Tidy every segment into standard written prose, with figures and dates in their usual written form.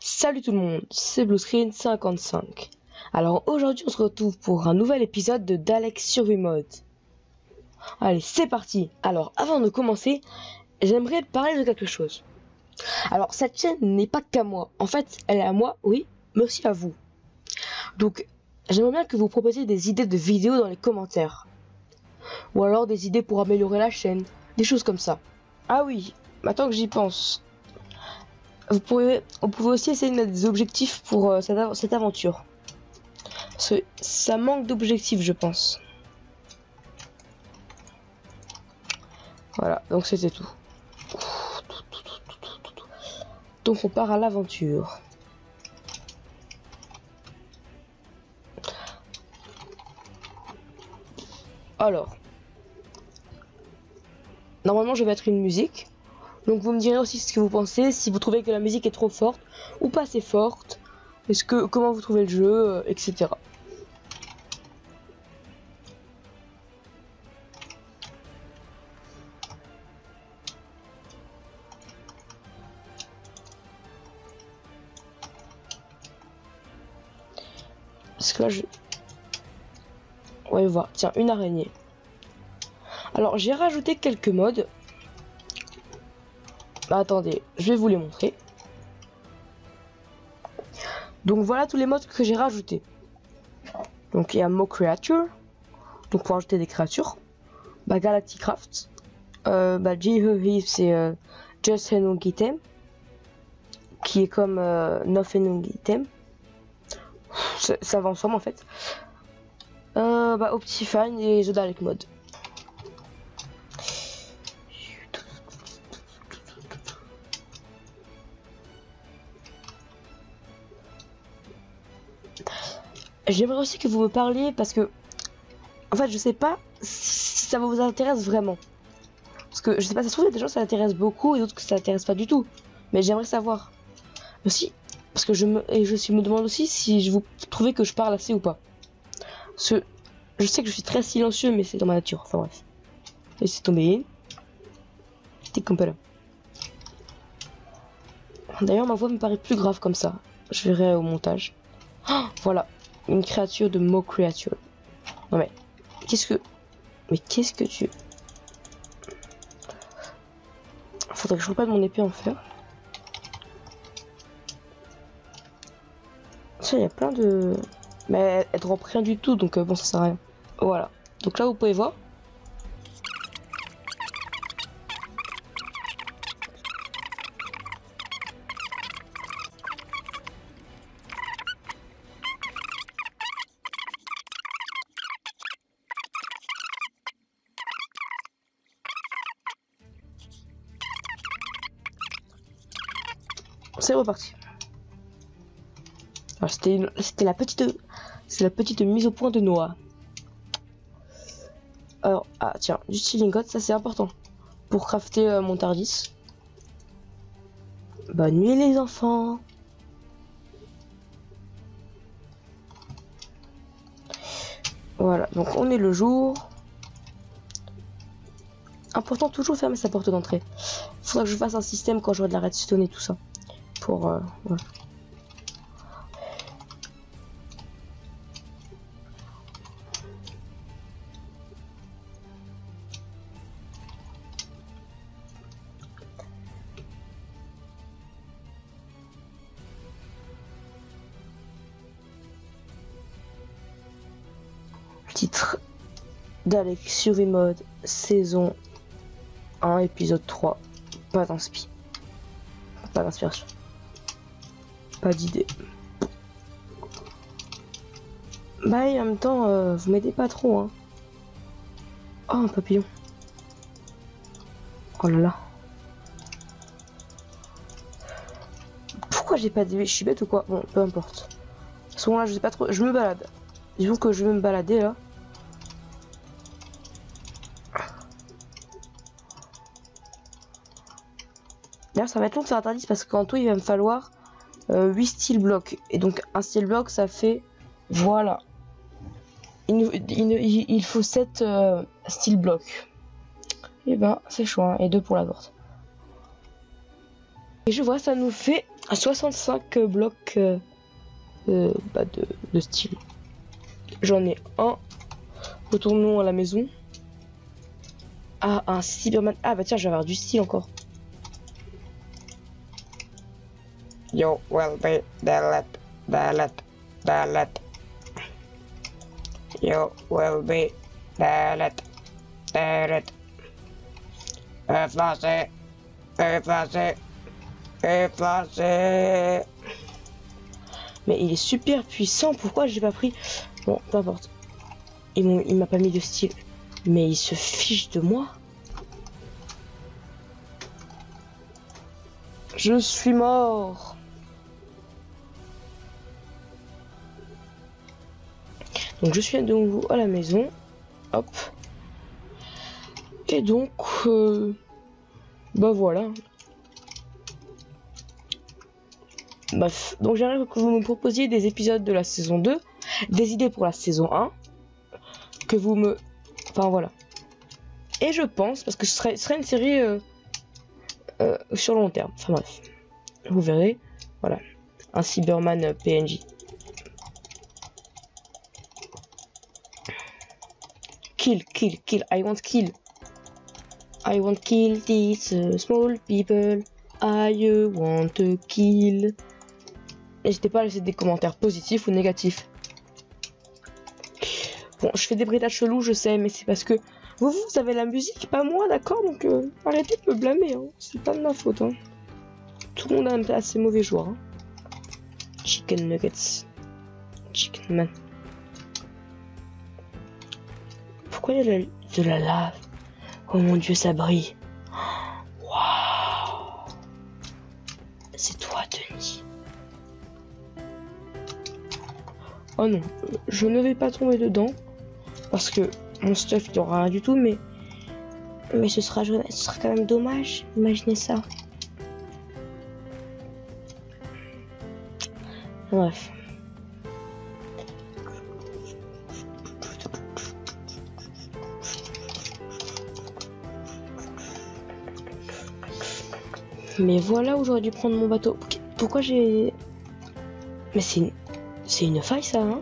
Salut tout le monde, c'est Bluescreen55. Alors aujourd'hui on se retrouve pour un nouvel épisode de Daleks Survie Mode. Allez, c'est parti. Alors avant de commencer, j'aimerais parler de quelque chose. Alors cette chaîne n'est pas qu'à moi. En fait, elle est à moi, oui, mais aussi à vous. Donc j'aimerais bien que vous proposiez des idées de vidéos dans les commentaires. Ou alors des idées pour améliorer la chaîne, des choses comme ça. Ah oui, maintenant que j'y pense. Vous pouvez aussi essayer de mettre des objectifs pour cette aventure. Parce que ça manque d'objectifs, je pense. Voilà, donc c'était tout. Donc on part à l'aventure. Alors. Normalement, je vais mettre une musique. Donc vous me direz aussi ce que vous pensez, si vous trouvez que la musique est trop forte ou pas assez forte, comment vous trouvez le jeu, etc. Parce que là, on va voir. Tiens, une araignée. Alors, j'ai rajouté quelques modes. Bah, attendez, je vais vous les montrer. Donc voilà tous les modes que j'ai rajoutés. Donc il y a Mo Creature, donc pour ajouter des créatures. Bah Galacticraft. C'est Just Henung Item, qui est comme Nof Henung Item. Ça va ensemble en fait. Optifine et The Dalek Mode. J'aimerais aussi que vous me parliez parce que, en fait, je sais pas si ça vous intéresse vraiment. Parce que je sais pas, ça se trouve, il y a des gens ça intéresse beaucoup et d'autres que ça intéresse pas du tout. Mais j'aimerais savoir aussi, parce que je me demande aussi si vous trouvez que je parle assez ou pas. Parce que je sais que je suis très silencieux, mais c'est dans ma nature. Enfin bref. Laissez tomber. T'es comme là. D'ailleurs, ma voix me paraît plus grave comme ça. Je verrai au montage. Oh, voilà. Une créature de Mo Creature. Non mais, qu'est-ce que tu... Faudrait que je reprenne mon épée en fer. Ça, il y a plein de... Mais elle drop rien du tout, donc bon, ça sert à rien. Voilà. Donc là, vous pouvez voir. C'est reparti. C'était la petite mise au point de Noah. Alors, tiens, du Stilingot, ça c'est important. Pour crafter mon Tardis. Bonne nuit les enfants. Voilà, donc on est le jour. Important toujours fermer sa porte d'entrée. Faudra que je fasse un système quand j'aurai de la redstone et tout ça. Pour voilà. Titre Dalek Survie Mode saison 1 épisode 3. Pas d'inspi. Pas d'inspiration. Pas d'idée. Bah et en même temps, vous m'aidez pas trop hein. Oh un papillon. Oh là là. Pourquoi j'ai pas de... Je suis bête ou quoi? Bon, peu importe. De toute façon là je sais pas trop. Je me balade. Disons que je vais me balader là. D'ailleurs ça va être long de faire un Tardis parce qu'en tout il va me falloir 8 steel blocks. Et donc un steel block ça fait... Voilà. Il faut 7 steel blocks. Et ben c'est chaud hein. Et 2 pour la porte. Et je vois, ça nous fait 65 blocs de style. J'en ai un. Retournons à la maison. Ah, un Cyberman. Ah bah tiens, je vais avoir du style encore. You will be delete. You will be delete. Effacer. Mais il est super puissant, pourquoi j'ai pas pris? Bon, peu importe. Il m'a pas mis de style. Mais il se fiche de moi. Je suis mort. Donc je suis de nouveau à la maison. Hop. Et donc, bah voilà. Bref, donc j'aimerais que vous me proposiez des épisodes de la saison 2, des idées pour la saison 1, que vous me... Enfin voilà. Et je pense, parce que ce serait une série sur le long terme. Enfin bref. Vous verrez. Voilà. Un Cyberman PNJ. Kill. I want kill. I want kill these small people. I want to kill. N'hésitez pas à laisser des commentaires positifs ou négatifs. Bon, je fais des bruitages chelous, je sais, mais c'est parce que vous avez la musique, pas moi, d'accord? Donc arrêtez de me blâmer, hein. C'est pas de ma faute. Hein. Tout le monde a assez mauvais joueurs. Hein. Chicken nuggets. Chicken man. Pourquoi il y a de la lave? Oh mon dieu, ça brille. Waouh. C'est toi, Denis. Oh non, je ne vais pas tomber dedans. Parce que mon stuff, il n'y aura rien du tout, mais ce sera quand même dommage. Imaginez ça. Bref. Mais voilà où j'aurais dû prendre mon bateau. Pourquoi j'ai... Mais c'est une faille ça, hein.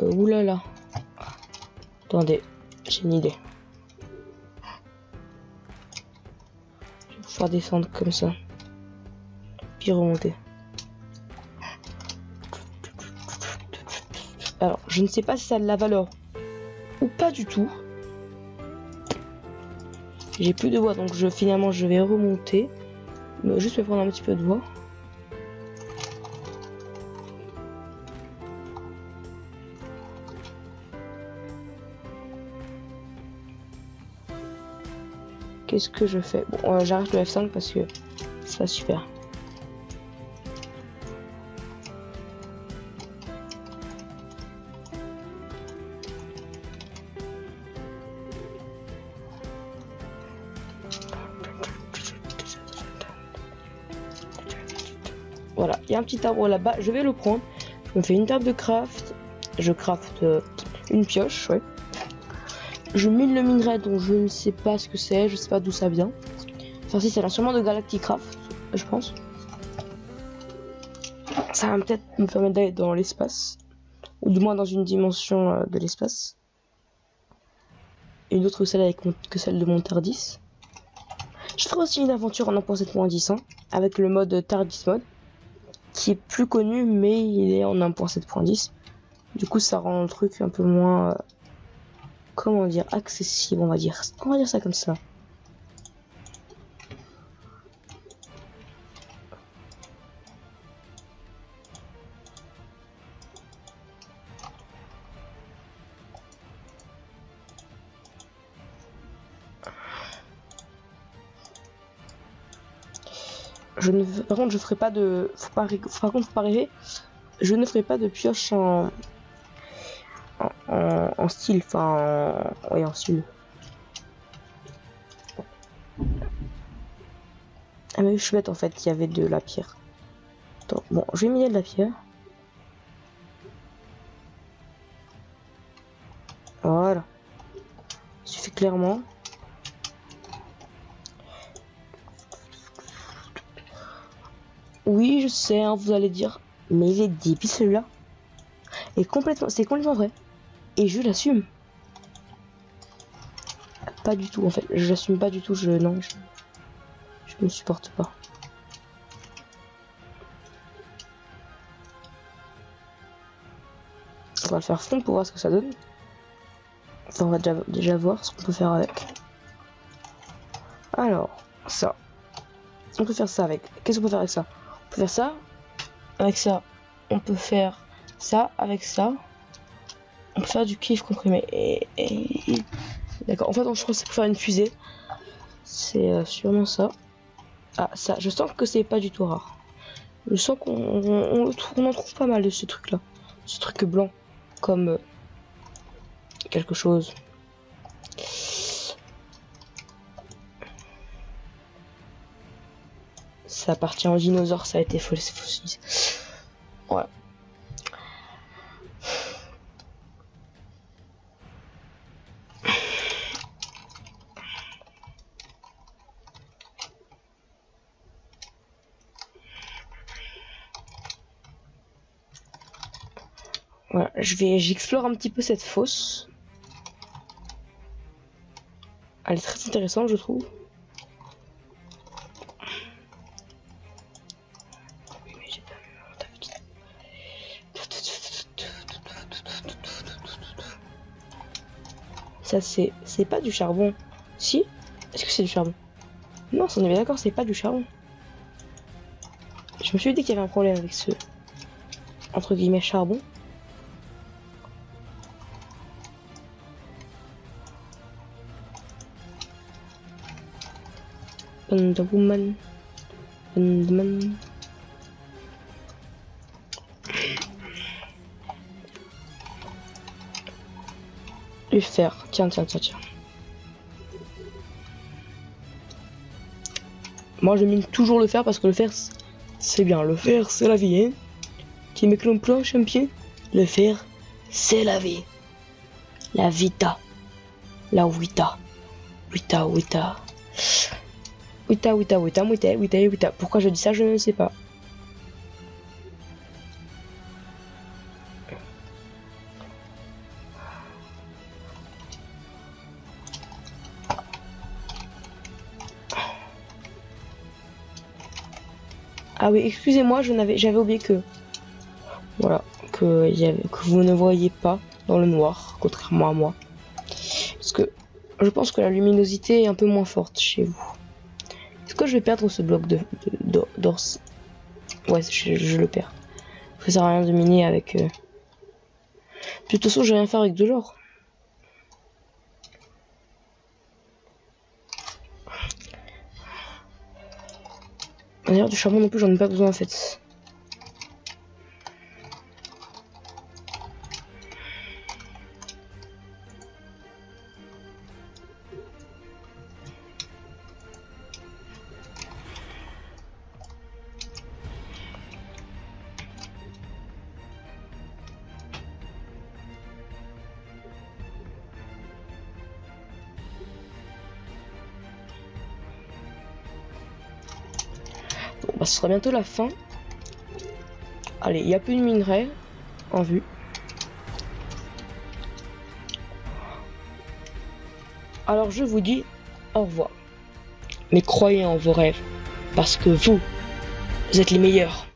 Oulala. Attendez, j'ai une idée. Je vais pouvoir descendre comme ça. Puis remonter. Alors, je ne sais pas si ça a de la valeur ou pas du tout. J'ai plus de bois, donc finalement je vais remonter. Mais juste me prendre un petit peu de bois. Qu'est-ce que je fais? Bon, j'arrête le F5 parce que c'est pas super. Voilà, il y a un petit arbre là-bas, je vais le prendre. Je me fais une table de craft. Je craft une pioche, ouais. Je mine le minerai dont je ne sais pas ce que c'est, je sais pas d'où ça vient. Enfin si, ça vient sûrement de Galacticraft, je pense. Ça va peut-être me permettre d'aller dans l'espace. Ou du moins dans une dimension de l'espace. Une autre celle que celle de mon TARDIS. Je ferai aussi une aventure en 1.7.10 hein, avec le mode TARDIS mode. Qui est plus connu mais il est en 1.7.10. Du coup ça rend le truc un peu moins... comment dire, accessible, on va dire ça comme ça. Par contre, je ferai pas de, par contre, faut pas rêver. Je ne ferai pas de pioche en style, enfin, ouais, en style. Ah mais je suis bête en fait, il y avait de la pierre. Attends, bon, je vais mettre de la pierre. Voilà. Il suffit clairement. Oui, je sais, hein, vous allez dire, mais il est débile celui-là. Et complètement, c'est complètement vrai. Et je l'assume. Pas du tout, en fait. Je l'assume pas du tout. Non, je me supporte pas. On va le faire fondre pour voir ce que ça donne. Enfin, on va déjà voir ce qu'on peut faire avec. Alors, ça. On peut faire ça avec. Qu'est-ce qu'on peut faire avec ça? On peut faire ça. Avec ça. On peut faire ça avec ça. On peut faire du kiff comprimé. D'accord. En fait, je crois que c'est pour faire une fusée. C'est sûrement ça. Ah, ça. Je sens que c'est pas du tout rare. Je sens qu'on en trouve pas mal de ce truc-là. Ce truc blanc. Comme quelque chose. Ça appartient aux dinosaures, ça a été fossilisé. Voilà. Voilà, j'explore un petit peu cette fosse. Elle est très intéressante, je trouve. Ça, c'est pas du charbon. Si? Est-ce que c'est du charbon? Non, on est bien d'accord, c'est pas du charbon. Je me suis dit qu'il y avait un problème avec ce entre guillemets charbon. Woman. Le fer. Tiens. Moi, je mine toujours le fer parce que le fer, c'est bien. Le fer, c'est la vie, hein. Qui met que plan champion. Le fer, c'est la vie. La vita. La wita. Wita. Pourquoi je dis ça, je ne sais pas. Ah oui, excusez-moi, j'avais oublié que... Voilà, que vous ne voyez pas dans le noir, contrairement à moi. Parce que je pense que la luminosité est un peu moins forte chez vous. Est-ce que je vais perdre ce bloc d'or? Ouais, je le perds. Ça sert à rien de miner avec... De toute façon, je vais rien faire avec de l'or. D'ailleurs, du charbon non plus, j'en ai pas besoin en fait. Bon, bah, ce sera bientôt la fin. Allez, il n'y a plus de minerai en vue. Alors je vous dis au revoir. Mais croyez en vos rêves, parce que vous êtes les meilleurs.